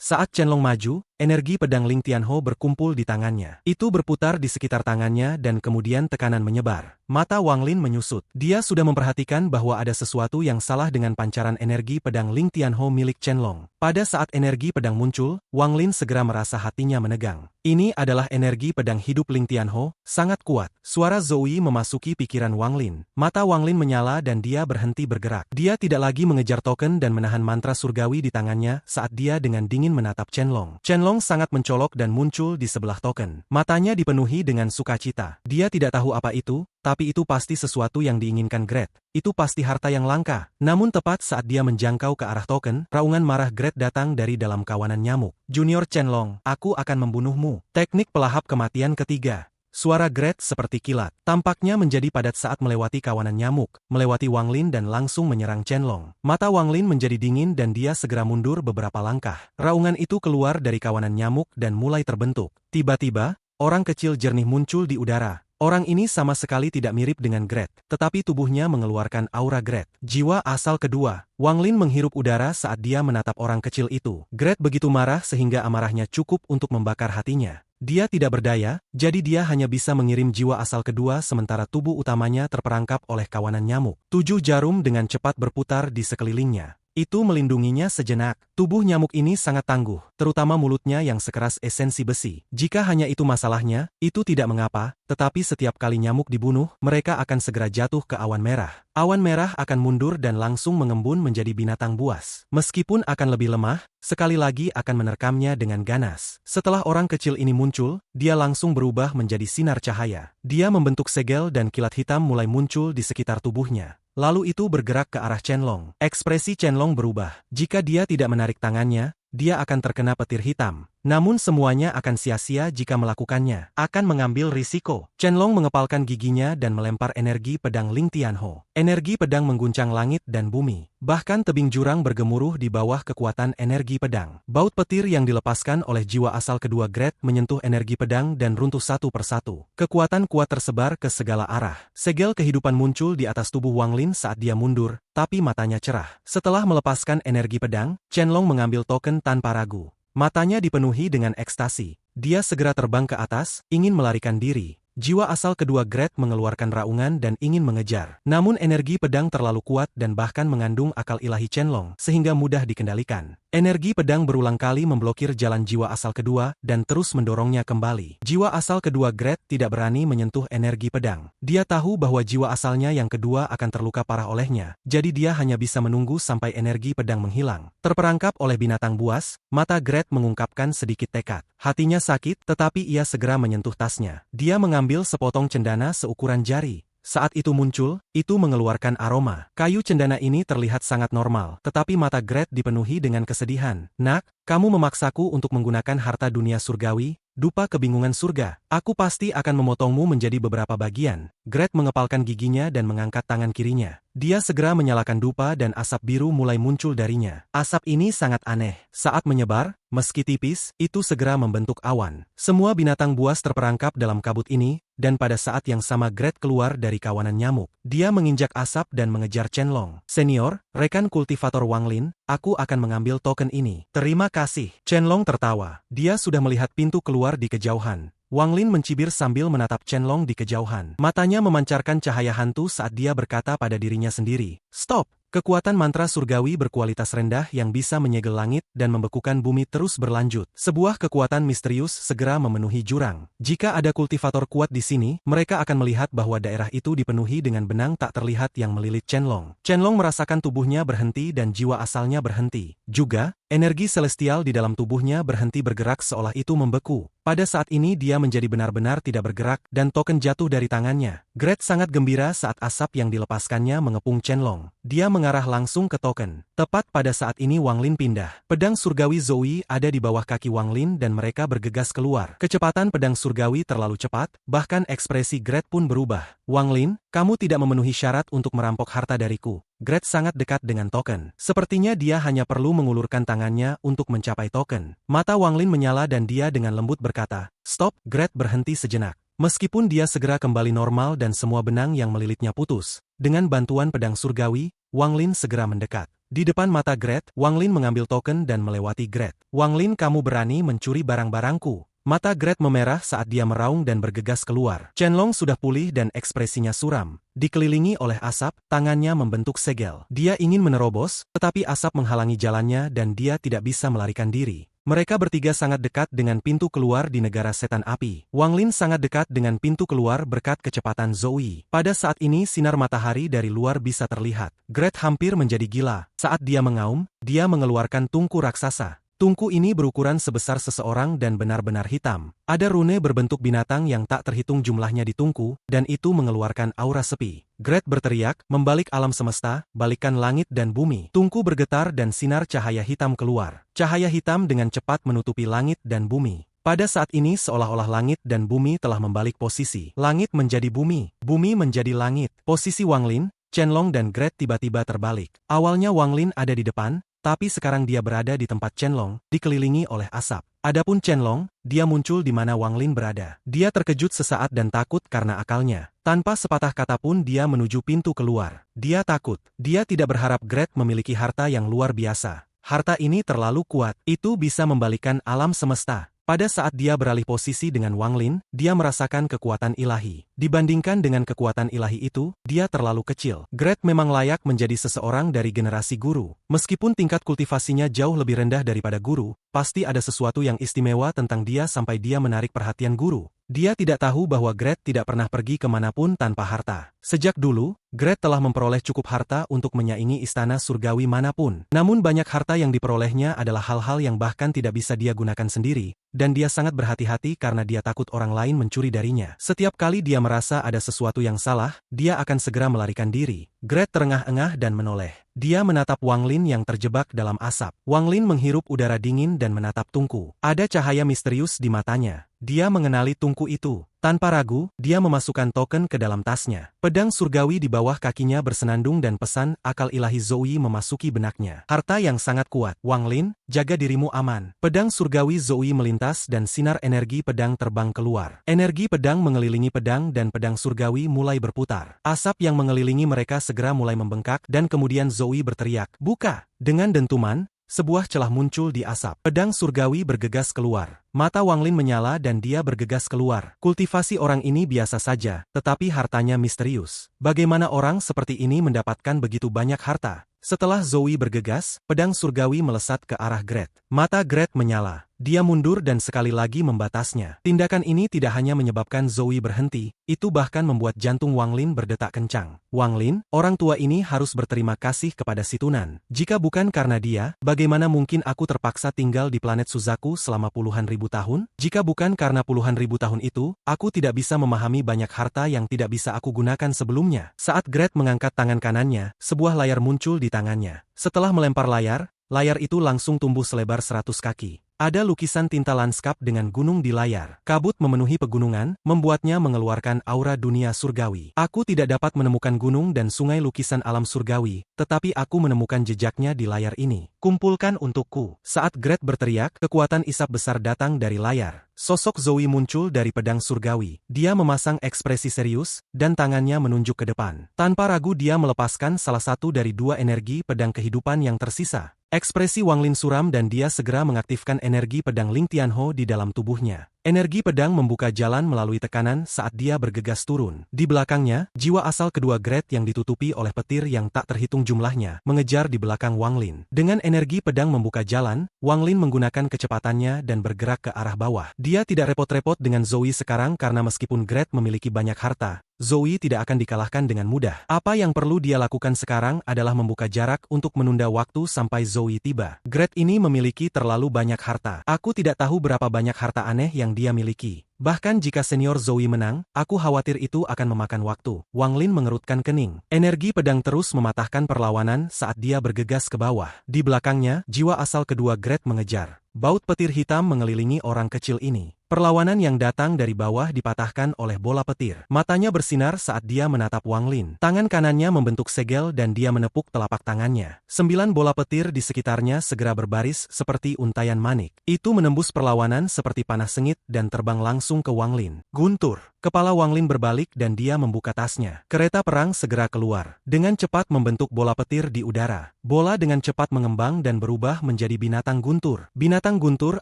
Saat Chen Long maju, energi pedang Ling Tianho berkumpul di tangannya. Itu berputar di sekitar tangannya dan kemudian tekanan menyebar. Mata Wang Lin menyusut. Dia sudah memperhatikan bahwa ada sesuatu yang salah dengan pancaran energi pedang Ling Tianho milik Chen Long. Pada saat energi pedang muncul, Wang Lin segera merasa hatinya menegang. Ini adalah energi pedang hidup Ling Tianho, sangat kuat. Suara Zoe memasuki pikiran Wang Lin. Mata Wang Lin menyala dan dia berhenti bergerak. Dia tidak lagi mengejar token dan menahan mantra surgawi di tangannya saat dia dengan dingin menatap Chen Long. Chen Long sangat mencolok dan muncul di sebelah token. Matanya dipenuhi dengan sukacita. Dia tidak tahu apa itu, tapi itu pasti sesuatu yang diinginkan Gret. Itu pasti harta yang langka. Namun tepat saat dia menjangkau ke arah token, raungan marah Gret datang dari dalam kawanan nyamuk. Junior Chen Long, aku akan membunuhmu. Teknik pelahap kematian ketiga. Suara Gret seperti kilat. Tampaknya menjadi padat saat melewati kawanan nyamuk, melewati Wang Lin dan langsung menyerang Chen Long. Mata Wang Lin menjadi dingin dan dia segera mundur beberapa langkah. Raungan itu keluar dari kawanan nyamuk dan mulai terbentuk. Tiba-tiba, orang kecil jernih muncul di udara. Orang ini sama sekali tidak mirip dengan Gret, tetapi tubuhnya mengeluarkan aura Gret. Jiwa asal kedua. Wang Lin menghirup udara saat dia menatap orang kecil itu. Gret begitu marah sehingga amarahnya cukup untuk membakar hatinya. Dia tidak berdaya, jadi dia hanya bisa mengirim jiwa asal kedua sementara tubuh utamanya terperangkap oleh kawanan nyamuk. 7 jarum dengan cepat berputar di sekelilingnya. Itu melindunginya sejenak. Tubuh nyamuk ini sangat tangguh, terutama mulutnya yang sekeras esensi besi. Jika hanya itu masalahnya, itu tidak mengapa, tetapi setiap kali nyamuk dibunuh, mereka akan segera jatuh ke awan merah. Awan merah akan mundur dan langsung mengembun menjadi binatang buas. Meskipun akan lebih lemah, sekali lagi akan menerkamnya dengan ganas. Setelah orang kecil ini muncul, dia langsung berubah menjadi sinar cahaya. Dia membentuk segel dan kilat hitam mulai muncul di sekitar tubuhnya. Lalu itu bergerak ke arah Chen Long. Ekspresi Chen Long berubah. Jika dia tidak menarik tangannya, dia akan terkena petir hitam. Namun semuanya akan sia-sia jika melakukannya. Akan mengambil risiko. Chen Long mengepalkan giginya dan melempar energi pedang Ling Tianho. Energi pedang mengguncang langit dan bumi. Bahkan tebing jurang bergemuruh di bawah kekuatan energi pedang. Baut petir yang dilepaskan oleh jiwa asal kedua Gret menyentuh energi pedang dan runtuh satu persatu. Kekuatan kuat tersebar ke segala arah. Segel kehidupan muncul di atas tubuh Wang Lin saat dia mundur, tapi matanya cerah. Setelah melepaskan energi pedang, Chen Long mengambil token tanpa ragu. Matanya dipenuhi dengan ekstasi. Dia segera terbang ke atas, ingin melarikan diri. Jiwa asal kedua Gret mengeluarkan raungan dan ingin mengejar. Namun energi pedang terlalu kuat dan bahkan mengandung akal ilahi Chen Long, sehingga mudah dikendalikan. Energi pedang berulang kali memblokir jalan jiwa asal kedua dan terus mendorongnya kembali. Jiwa asal kedua Gret tidak berani menyentuh energi pedang. Dia tahu bahwa jiwa asalnya yang kedua akan terluka parah olehnya, jadi dia hanya bisa menunggu sampai energi pedang menghilang. Terperangkap oleh binatang buas, mata Gret mengungkapkan sedikit tekad. Hatinya sakit, tetapi ia segera menyentuh tasnya. Dia mengambil sepotong cendana seukuran jari. Saat itu muncul, itu mengeluarkan aroma. Kayu cendana ini terlihat sangat normal, tetapi mata Gret dipenuhi dengan kesedihan. Nak, kamu memaksaku untuk menggunakan harta dunia surgawi, dupa kebingungan surga. Aku pasti akan memotongmu menjadi beberapa bagian. Gret mengepalkan giginya dan mengangkat tangan kirinya. Dia segera menyalakan dupa dan asap biru mulai muncul darinya. Asap ini sangat aneh. Saat menyebar, meski tipis, itu segera membentuk awan. Semua binatang buas terperangkap dalam kabut ini, dan pada saat yang sama Gret keluar dari kawanan nyamuk. Dia menginjak asap dan mengejar Chen Long. Senior, rekan kultivator Wang Lin, aku akan mengambil token ini. Terima kasih. Chen Long tertawa. Dia sudah melihat pintu keluar di kejauhan. Wang Lin mencibir sambil menatap Chen Long di kejauhan. Matanya memancarkan cahaya hantu saat dia berkata pada dirinya sendiri, "Stop!" Kekuatan mantra surgawi berkualitas rendah yang bisa menyegel langit dan membekukan bumi terus berlanjut. Sebuah kekuatan misterius segera memenuhi jurang. Jika ada kultivator kuat di sini, mereka akan melihat bahwa daerah itu dipenuhi dengan benang tak terlihat yang melilit Chen Long. Chen Long merasakan tubuhnya berhenti dan jiwa asalnya berhenti. Juga, energi celestial di dalam tubuhnya berhenti bergerak seolah itu membeku. Pada saat ini dia menjadi benar-benar tidak bergerak dan token jatuh dari tangannya. Gret sangat gembira saat asap yang dilepaskannya mengepung Chen Long. Dia mengarah langsung ke token. Tepat pada saat ini Wang Lin pindah. Pedang surgawi Zoe ada di bawah kaki Wang Lin dan mereka bergegas keluar. Kecepatan pedang surgawi terlalu cepat, bahkan ekspresi Gret pun berubah. Wang Lin, kamu tidak memenuhi syarat untuk merampok harta dariku. Gret sangat dekat dengan token. Sepertinya dia hanya perlu mengulurkan tangannya untuk mencapai token. Mata Wang Lin menyala dan dia dengan lembut berkata, "Stop." Gret berhenti sejenak. Meskipun dia segera kembali normal dan semua benang yang melilitnya putus, dengan bantuan pedang surgawi, Wang Lin segera mendekat. Di depan mata Gret, Wang Lin mengambil token dan melewati Gret. Wang Lin, kamu berani mencuri barang-barangku. Mata Gret memerah saat dia meraung dan bergegas keluar. Chen-Long sudah pulih dan ekspresinya suram. Dikelilingi oleh asap, tangannya membentuk segel. Dia ingin menerobos, tetapi asap menghalangi jalannya dan dia tidak bisa melarikan diri. Mereka bertiga sangat dekat dengan pintu keluar di negara setan api. Wang Lin sangat dekat dengan pintu keluar berkat kecepatan Zoe. Pada saat ini sinar matahari dari luar bisa terlihat. Gret hampir menjadi gila. Saat dia mengaum, dia mengeluarkan tungku raksasa. Tungku ini berukuran sebesar seseorang dan benar-benar hitam. Ada rune berbentuk binatang yang tak terhitung jumlahnya di tungku, dan itu mengeluarkan aura sepi. Gret berteriak, membalik alam semesta, balikan langit dan bumi. Tungku bergetar dan sinar cahaya hitam keluar. Cahaya hitam dengan cepat menutupi langit dan bumi. Pada saat ini seolah-olah langit dan bumi telah membalik posisi. Langit menjadi bumi, bumi menjadi langit. Posisi Wang Lin, Chen-Long dan Gret tiba-tiba terbalik. Awalnya Wang Lin ada di depan, tapi sekarang dia berada di tempat Chen-Long, dikelilingi oleh asap. Adapun Chen-Long, dia muncul di mana Wang Lin berada. Dia terkejut sesaat dan takut karena akalnya. Tanpa sepatah kata pun dia menuju pintu keluar. Dia takut. Dia tidak berharap Gret memiliki harta yang luar biasa. Harta ini terlalu kuat. Itu bisa membalikan alam semesta. Pada saat dia beralih posisi dengan Wang Lin, dia merasakan kekuatan ilahi. Dibandingkan dengan kekuatan ilahi itu, dia terlalu kecil. Gret memang layak menjadi seseorang dari generasi guru. Meskipun tingkat kultivasinya jauh lebih rendah daripada guru, pasti ada sesuatu yang istimewa tentang dia sampai dia menarik perhatian guru. Dia tidak tahu bahwa Gret tidak pernah pergi kemanapun tanpa harta. Sejak dulu, Gret telah memperoleh cukup harta untuk menyaingi istana surgawi manapun. Namun banyak harta yang diperolehnya adalah hal-hal yang bahkan tidak bisa dia gunakan sendiri, dan dia sangat berhati-hati karena dia takut orang lain mencuri darinya. Setiap kali dia merasa ada sesuatu yang salah, dia akan segera melarikan diri. Gret terengah-engah dan menoleh. Dia menatap Wang Lin yang terjebak dalam asap. Wang Lin menghirup udara dingin dan menatap tungku. Ada cahaya misterius di matanya. Dia mengenali tungku itu. Tanpa ragu, dia memasukkan token ke dalam tasnya. Pedang surgawi di bawah kakinya bersenandung dan pesan akal ilahi Zoe memasuki benaknya. Harta yang sangat kuat. Wang Lin, jaga dirimu aman. Pedang surgawi Zoe melintas dan sinar energi pedang terbang keluar. Energi pedang mengelilingi pedang dan pedang surgawi mulai berputar. Asap yang mengelilingi mereka segera mulai membengkak dan kemudian Zoe berteriak, "Buka!" Dengan dentuman, sebuah celah muncul di asap. Pedang surgawi bergegas keluar. Mata Wang Lin menyala dan dia bergegas keluar. Kultivasi orang ini biasa saja, tetapi hartanya misterius. Bagaimana orang seperti ini mendapatkan begitu banyak harta? Setelah Zoe bergegas, pedang surgawi melesat ke arah Gret. Mata Gret menyala. Dia mundur dan sekali lagi membatasnya. Tindakan ini tidak hanya menyebabkan Zoe berhenti, itu bahkan membuat jantung Wang Lin berdetak kencang. Wang Lin, orang tua ini harus berterima kasih kepada si Tunan. Jika bukan karena dia, bagaimana mungkin aku terpaksa tinggal di planet Suzaku selama puluhan ribu tahun? Jika bukan karena puluhan ribu tahun itu, aku tidak bisa memahami banyak harta yang tidak bisa aku gunakan sebelumnya. Saat Gret mengangkat tangan kanannya, sebuah layar muncul di tangannya. Setelah melempar layar itu langsung tumbuh selebar 100 kaki. Ada lukisan tinta lanskap dengan gunung di layar. Kabut memenuhi pegunungan, membuatnya mengeluarkan aura dunia surgawi. Aku tidak dapat menemukan gunung dan sungai lukisan alam surgawi, tetapi aku menemukan jejaknya di layar ini. Kumpulkan untukku. Saat Gret berteriak, kekuatan isap besar datang dari layar. Sosok Zoe muncul dari pedang surgawi. Dia memasang ekspresi serius, dan tangannya menunjuk ke depan. Tanpa ragu dia melepaskan salah satu dari dua energi pedang kehidupan yang tersisa. Ekspresi Wang Lin suram dan dia segera mengaktifkan energi pedang Ling Tianho di dalam tubuhnya. Energi pedang membuka jalan melalui tekanan saat dia bergegas turun. Di belakangnya, jiwa asal kedua Gret yang ditutupi oleh petir yang tak terhitung jumlahnya, mengejar di belakang Wang Lin. Dengan energi pedang membuka jalan, Wang Lin menggunakan kecepatannya dan bergerak ke arah bawah. Dia tidak repot-repot dengan Zoe sekarang karena meskipun Gret memiliki banyak harta, Zoe tidak akan dikalahkan dengan mudah. Apa yang perlu dia lakukan sekarang adalah membuka jarak untuk menunda waktu sampai Zoe tiba. Gret ini memiliki terlalu banyak harta. Aku tidak tahu berapa banyak harta aneh yang dia miliki. Bahkan jika senior Zoe menang, aku khawatir itu akan memakan waktu. Wang Lin mengerutkan kening. Energi pedang terus mematahkan perlawanan saat dia bergegas ke bawah. Di belakangnya, jiwa asal kedua Gret mengejar. Baut petir hitam mengelilingi orang kecil ini. Perlawanan yang datang dari bawah dipatahkan oleh bola petir. Matanya bersinar saat dia menatap Wang Lin. Tangan kanannya membentuk segel dan dia menepuk telapak tangannya. 9 bola petir di sekitarnya segera berbaris seperti untayan manik. Itu menembus perlawanan seperti panah sengit dan terbang langsung ke Wang Lin. Guntur. Kepala Wang Lin berbalik dan dia membuka tasnya. Kereta perang segera keluar. Dengan cepat membentuk bola petir di udara. Bola dengan cepat mengembang dan berubah menjadi binatang guntur. Binatang guntur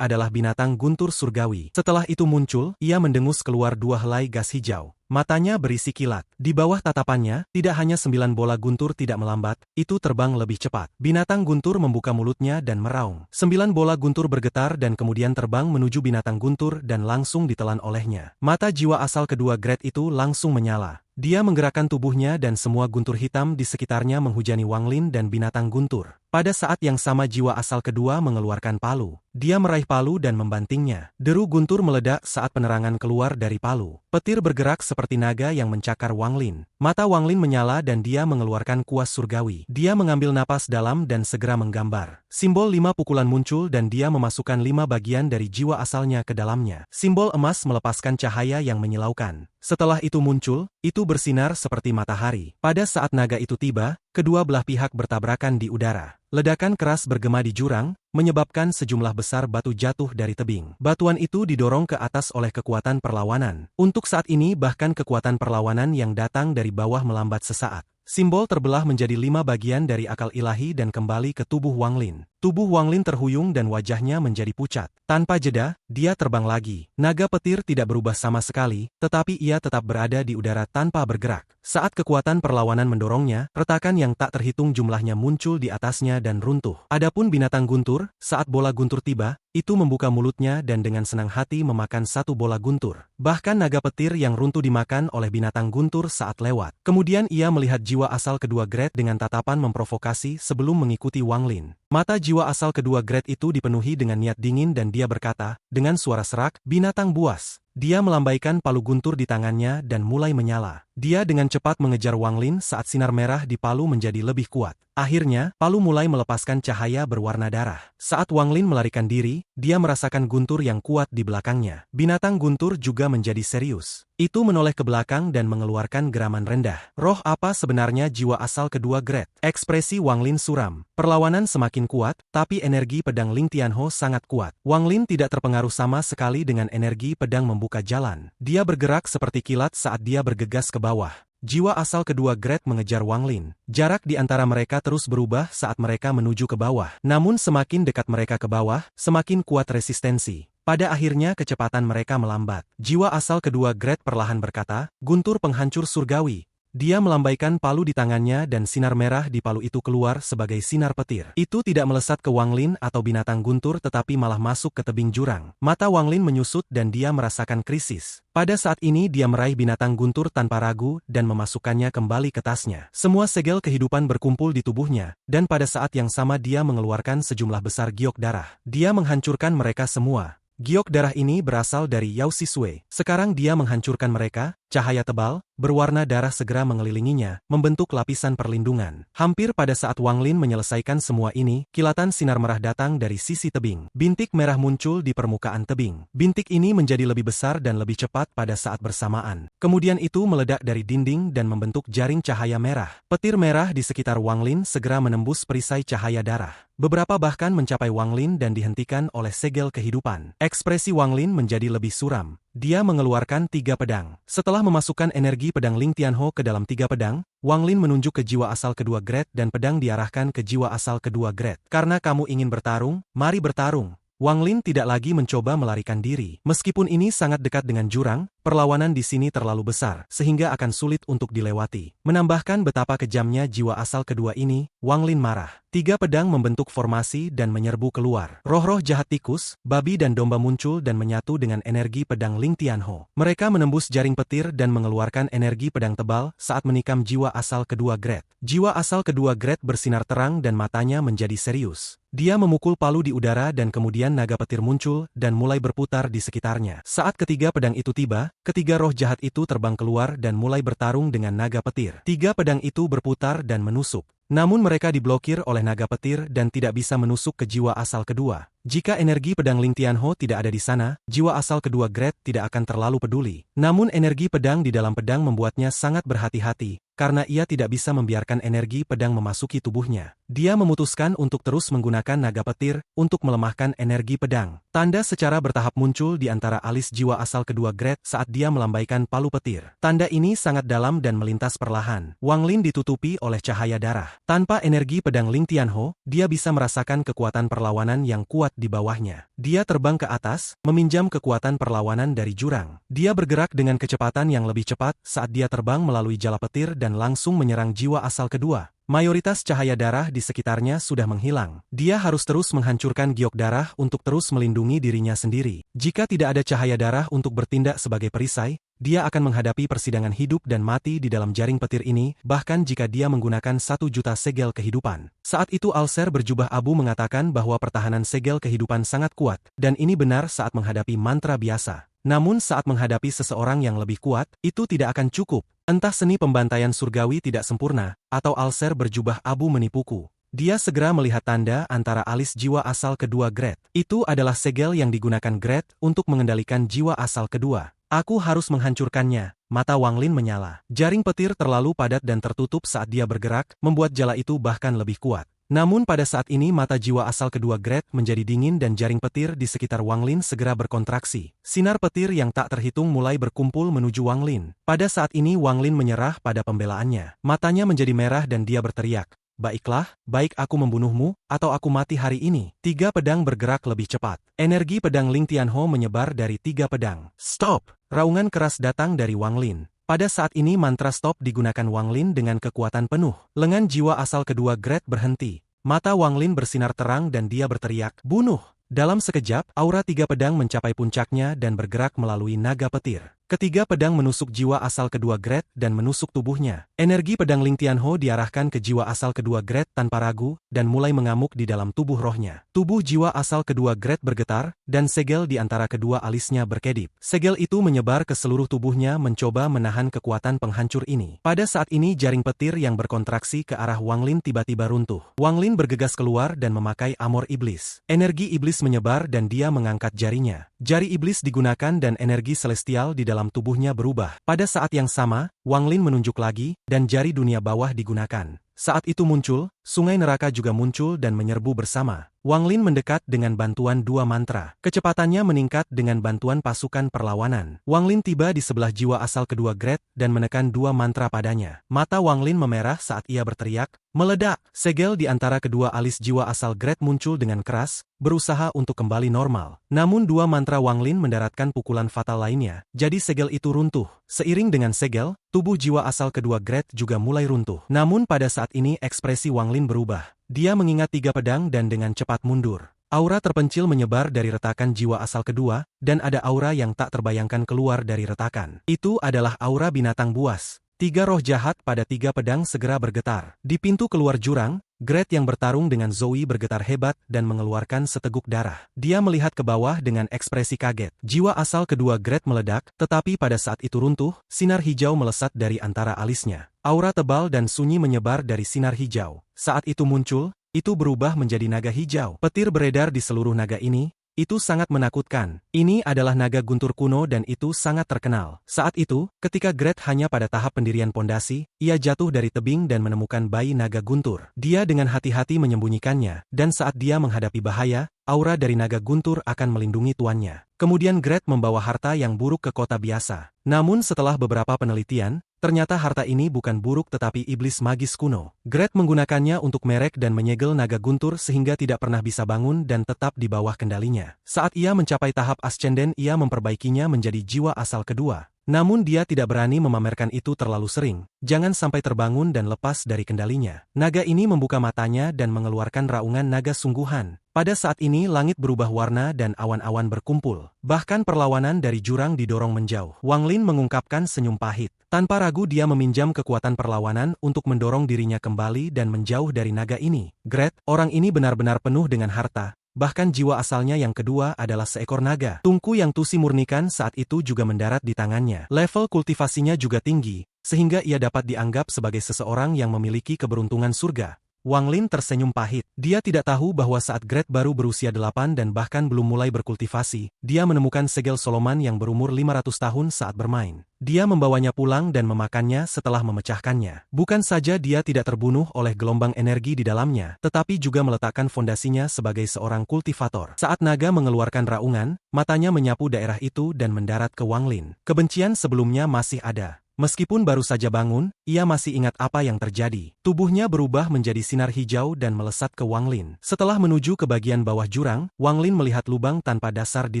adalah binatang guntur surgawi. Setelah itu muncul, ia mendengus keluar 2 helai gas hijau. Matanya berisi kilat. Di bawah tatapannya, tidak hanya 9 bola guntur tidak melambat, itu terbang lebih cepat. Binatang guntur membuka mulutnya dan meraung. 9 bola guntur bergetar dan kemudian terbang menuju binatang guntur dan langsung ditelan olehnya. Mata jiwa asal kedua Grade itu langsung menyala. Dia menggerakkan tubuhnya dan semua guntur hitam di sekitarnya menghujani Wang Lin dan binatang guntur. Pada saat yang sama jiwa asal kedua mengeluarkan palu. Dia meraih palu dan membantingnya. Deru guntur meledak saat penerangan keluar dari palu. Petir bergerak seperti naga yang mencakar Wang Lin. Mata Wang Lin menyala dan dia mengeluarkan kuas surgawi. Dia mengambil napas dalam dan segera menggambar. Simbol 5 pukulan muncul dan dia memasukkan 5 bagian dari jiwa asalnya ke dalamnya. Simbol emas melepaskan cahaya yang menyilaukan. Setelah itu muncul, itu bersinar seperti matahari. Pada saat naga itu tiba, kedua belah pihak bertabrakan di udara. Ledakan keras bergema di jurang, menyebabkan sejumlah besar batu jatuh dari tebing. Batuan itu didorong ke atas oleh kekuatan perlawanan. Untuk saat ini bahkan kekuatan perlawanan yang datang dari bawah melambat sesaat. Simbol terbelah menjadi 5 bagian dari akal ilahi dan kembali ke tubuh Wang Lin. Tubuh Wang Lin terhuyung dan wajahnya menjadi pucat. Tanpa jeda, dia terbang lagi. Naga petir tidak berubah sama sekali, tetapi ia tetap berada di udara tanpa bergerak. Saat kekuatan perlawanan mendorongnya, retakan yang tak terhitung jumlahnya muncul di atasnya dan runtuh. Adapun binatang guntur, saat bola guntur tiba, itu membuka mulutnya dan dengan senang hati memakan 1 bola guntur. Bahkan naga petir yang runtuh dimakan oleh binatang guntur saat lewat. Kemudian ia melihat jiwa asal kedua Grade dengan tatapan memprovokasi sebelum mengikuti Wang Lin. Mata jiwa asal kedua Grade itu dipenuhi dengan niat dingin dan dia berkata, dengan suara serak, binatang buas. Dia melambaikan palu guntur di tangannya dan mulai menyala. Dia dengan cepat mengejar Wang Lin saat sinar merah di palu menjadi lebih kuat. Akhirnya, palu mulai melepaskan cahaya berwarna darah. Saat Wang Lin melarikan diri, dia merasakan guntur yang kuat di belakangnya. Binatang guntur juga menjadi serius. Itu menoleh ke belakang dan mengeluarkan geraman rendah. Roh apa sebenarnya jiwa asal kedua Grade? Ekspresi Wang Lin suram. Perlawanan semakin kuat, tapi energi pedang Ling Tianho sangat kuat. Wang Lin tidak terpengaruh sama sekali dengan energi pedang membuka jalan. Dia bergerak seperti kilat saat dia bergegas ke bawah. Jiwa asal kedua Grade mengejar Wang Lin. Jarak di antara mereka terus berubah saat mereka menuju ke bawah. Namun semakin dekat mereka ke bawah, semakin kuat resistensi. Pada akhirnya kecepatan mereka melambat. Jiwa asal kedua Grade perlahan berkata, guntur penghancur surgawi. Dia melambaikan palu di tangannya dan sinar merah di palu itu keluar sebagai sinar petir. Itu tidak melesat ke Wang Lin atau binatang guntur tetapi malah masuk ke tebing jurang. Mata Wang Lin menyusut dan dia merasakan krisis. Pada saat ini dia meraih binatang guntur tanpa ragu dan memasukkannya kembali ke tasnya. Semua segel kehidupan berkumpul di tubuhnya, dan pada saat yang sama dia mengeluarkan sejumlah besar giok darah. Dia menghancurkan mereka semua. Giok darah ini berasal dari Yao Sisui. Sekarang dia menghancurkan mereka, cahaya tebal, berwarna darah segera mengelilinginya, membentuk lapisan perlindungan. Hampir pada saat Wang Lin menyelesaikan semua ini, kilatan sinar merah datang dari sisi tebing. Bintik merah muncul di permukaan tebing. Bintik ini menjadi lebih besar dan lebih cepat pada saat bersamaan. Kemudian itu meledak dari dinding dan membentuk jaring cahaya merah. Petir merah di sekitar Wang Lin segera menembus perisai cahaya darah. Beberapa bahkan mencapai Wang Lin dan dihentikan oleh segel kehidupan. Ekspresi Wang Lin menjadi lebih suram. Dia mengeluarkan 3 pedang. Setelah memasukkan energi pedang Ling Tianho ke dalam 3 pedang, Wang Lin menunjuk ke jiwa asal kedua Grade dan pedang diarahkan ke jiwa asal kedua Grade. Karena kamu ingin bertarung, mari bertarung. Wang Lin tidak lagi mencoba melarikan diri. Meskipun ini sangat dekat dengan jurang, perlawanan di sini terlalu besar, sehingga akan sulit untuk dilewati. Menambahkan betapa kejamnya jiwa asal kedua ini, Wang Lin marah. 3 pedang membentuk formasi dan menyerbu keluar. Roh-roh jahat tikus, babi dan domba muncul dan menyatu dengan energi pedang Ling Tianho. Mereka menembus jaring petir dan mengeluarkan energi pedang tebal saat menikam jiwa asal kedua Grade. Jiwa asal kedua Grade bersinar terang dan matanya menjadi serius. Dia memukul palu di udara dan kemudian naga petir muncul dan mulai berputar di sekitarnya. Saat ketiga pedang itu tiba, ketiga roh jahat itu terbang keluar dan mulai bertarung dengan naga petir. 3 pedang itu berputar dan menusuk. Namun mereka diblokir oleh naga petir dan tidak bisa menusuk ke jiwa asal kedua. Jika energi pedang Ling Tianho tidak ada di sana, jiwa asal kedua Gret tidak akan terlalu peduli. Namun energi pedang di dalam pedang membuatnya sangat berhati-hati, karena ia tidak bisa membiarkan energi pedang memasuki tubuhnya. Dia memutuskan untuk terus menggunakan naga petir untuk melemahkan energi pedang. Tanda secara bertahap muncul di antara alis jiwa asal kedua Gret saat dia melambaikan palu petir. Tanda ini sangat dalam dan melintas perlahan. Wang Lin ditutupi oleh cahaya darah. Tanpa energi pedang Ling Tianho, dia bisa merasakan kekuatan perlawanan yang kuat di bawahnya. Dia terbang ke atas, meminjam kekuatan perlawanan dari jurang. Dia bergerak dengan kecepatan yang lebih cepat saat dia terbang melalui jala petir dan langsung menyerang jiwa asal kedua. Mayoritas cahaya darah di sekitarnya sudah menghilang. Dia harus terus menghancurkan giok darah untuk terus melindungi dirinya sendiri. Jika tidak ada cahaya darah untuk bertindak sebagai perisai, dia akan menghadapi persidangan hidup dan mati di dalam jaring petir ini, bahkan jika dia menggunakan 1 juta segel kehidupan. Saat itu Alser berjubah abu mengatakan bahwa pertahanan segel kehidupan sangat kuat, dan ini benar saat menghadapi mantra biasa. Namun saat menghadapi seseorang yang lebih kuat, itu tidak akan cukup. Entah seni pembantaian surgawi tidak sempurna, atau Alser berjubah abu menipuku. Dia segera melihat tanda antara alis jiwa asal kedua Gret. Itu adalah segel yang digunakan Gret untuk mengendalikan jiwa asal kedua. Aku harus menghancurkannya. Mata Wang Lin menyala. Jaring petir terlalu padat dan tertutup saat dia bergerak, membuat jala itu bahkan lebih kuat. Namun pada saat ini mata jiwa asal kedua Gret menjadi dingin dan jaring petir di sekitar Wang Lin segera berkontraksi. Sinar petir yang tak terhitung mulai berkumpul menuju Wang Lin. Pada saat ini Wang Lin menyerah pada pembelaannya. Matanya menjadi merah dan dia berteriak, "Baiklah, baik aku membunuhmu, atau aku mati hari ini." 3 pedang bergerak lebih cepat. Energi pedang Ling Tianho menyebar dari 3 pedang. Stop! Raungan keras datang dari Wang Lin. Pada saat ini mantra stop digunakan Wang Lin dengan kekuatan penuh. Lengan jiwa asal kedua Gret berhenti. Mata Wang Lin bersinar terang dan dia berteriak, "Bunuh!" Dalam sekejap, aura 3 pedang mencapai puncaknya dan bergerak melalui naga petir. Ketiga pedang menusuk jiwa asal kedua Gret dan menusuk tubuhnya. Energi pedang Ling Tianho diarahkan ke jiwa asal kedua Gret tanpa ragu, dan mulai mengamuk di dalam tubuh rohnya. Tubuh jiwa asal kedua Gret bergetar, dan segel di antara kedua alisnya berkedip. Segel itu menyebar ke seluruh tubuhnya mencoba menahan kekuatan penghancur ini. Pada saat ini jaring petir yang berkontraksi ke arah Wang Lin tiba-tiba runtuh. Wang Lin bergegas keluar dan memakai amor iblis. Energi iblis menyebar dan dia mengangkat jarinya. Jari iblis digunakan dan energi celestial di dalam tubuhnya berubah. Pada saat yang sama, Wang Lin menunjuk lagi, dan jari dunia bawah digunakan. Saat itu muncul, sungai neraka juga muncul dan menyerbu bersama. Wang Lin mendekat dengan bantuan 2 mantra. Kecepatannya meningkat dengan bantuan pasukan perlawanan. Wang Lin tiba di sebelah jiwa asal kedua Gret dan menekan 2 mantra padanya. Mata Wang Lin memerah saat ia berteriak, "Meledak!" Segel di antara kedua alis jiwa asal Gret muncul dengan keras, berusaha untuk kembali normal. Namun 2 mantra Wang Lin mendaratkan pukulan fatal lainnya, jadi segel itu runtuh. Seiring dengan segel, tubuh jiwa asal kedua Gret juga mulai runtuh. Namun pada saat ini ekspresi Wang Lin berubah. Dia mengingat 3 pedang dan dengan cepat mundur. Aura terpencil menyebar dari retakan jiwa asal kedua, dan ada aura yang tak terbayangkan keluar dari retakan. Itu adalah aura binatang buas. 3 roh jahat pada 3 pedang segera bergetar. Di pintu keluar jurang, Gret yang bertarung dengan Zoe bergetar hebat dan mengeluarkan seteguk darah. Dia melihat ke bawah dengan ekspresi kaget. Jiwa asal kedua Gret meledak, tetapi pada saat itu runtuh, sinar hijau melesat dari antara alisnya. Aura tebal dan sunyi menyebar dari sinar hijau. Saat itu muncul, itu berubah menjadi naga hijau. Petir beredar di seluruh naga ini. Itu sangat menakutkan. Ini adalah naga guntur kuno dan itu sangat terkenal. Saat itu, ketika Gret hanya pada tahap pendirian pondasi, ia jatuh dari tebing dan menemukan bayi naga guntur. Dia dengan hati-hati menyembunyikannya, dan saat dia menghadapi bahaya, aura dari naga guntur akan melindungi tuannya. Kemudian Gret membawa harta yang buruk ke kota biasa. Namun setelah beberapa penelitian, ternyata harta ini bukan buruk tetapi iblis magis kuno. Gret menggunakannya untuk merek dan menyegel naga guntur sehingga tidak pernah bisa bangun dan tetap di bawah kendalinya. Saat ia mencapai tahap ascenden ia memperbaikinya menjadi jiwa asal kedua. Namun dia tidak berani memamerkan itu terlalu sering, jangan sampai terbangun dan lepas dari kendalinya. Naga ini membuka matanya dan mengeluarkan raungan naga sungguhan. Pada saat ini langit berubah warna dan awan-awan berkumpul. Bahkan perlawanan dari jurang didorong menjauh. Wang Lin mengungkapkan senyum pahit. Tanpa ragu dia meminjam kekuatan perlawanan untuk mendorong dirinya kembali dan menjauh dari naga ini. Gret, orang ini benar-benar penuh dengan harta. Bahkan jiwa asalnya yang kedua adalah seekor naga. Tungku yang Tusi murnikan saat itu juga mendarat di tangannya. Level kultivasinya juga tinggi, sehingga ia dapat dianggap sebagai seseorang yang memiliki keberuntungan surga. Wang Lin tersenyum pahit. Dia tidak tahu bahwa saat Gret baru berusia 8 dan bahkan belum mulai berkultivasi, dia menemukan segel Solomon yang berumur 500 tahun saat bermain. Dia membawanya pulang dan memakannya setelah memecahkannya. Bukan saja dia tidak terbunuh oleh gelombang energi di dalamnya, tetapi juga meletakkan fondasinya sebagai seorang kultivator. Saat naga mengeluarkan raungan, matanya menyapu daerah itu dan mendarat ke Wang Lin. Kebencian sebelumnya masih ada. Meskipun baru saja bangun, ia masih ingat apa yang terjadi. Tubuhnya berubah menjadi sinar hijau dan melesat ke Wang Lin. Setelah menuju ke bagian bawah jurang, Wang Lin melihat lubang tanpa dasar di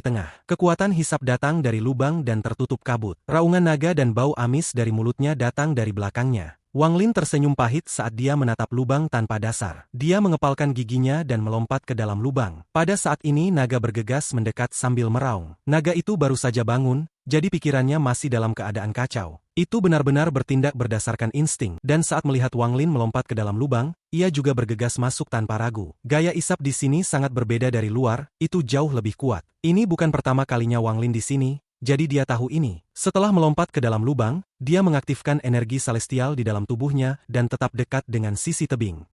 tengah. Kekuatan hisap datang dari lubang dan tertutup kabut. Raungan naga dan bau amis dari mulutnya datang dari belakangnya. Wang Lin tersenyum pahit saat dia menatap lubang tanpa dasar. Dia mengepalkan giginya dan melompat ke dalam lubang. Pada saat ini naga bergegas mendekat sambil meraung. Naga itu baru saja bangun, jadi pikirannya masih dalam keadaan kacau. Itu benar-benar bertindak berdasarkan insting, dan saat melihat Wang Lin melompat ke dalam lubang, ia juga bergegas masuk tanpa ragu. Gaya isap di sini sangat berbeda dari luar, itu jauh lebih kuat. Ini bukan pertama kalinya Wang Lin di sini, jadi dia tahu ini. Setelah melompat ke dalam lubang, dia mengaktifkan energi celestial di dalam tubuhnya dan tetap dekat dengan sisi tebing.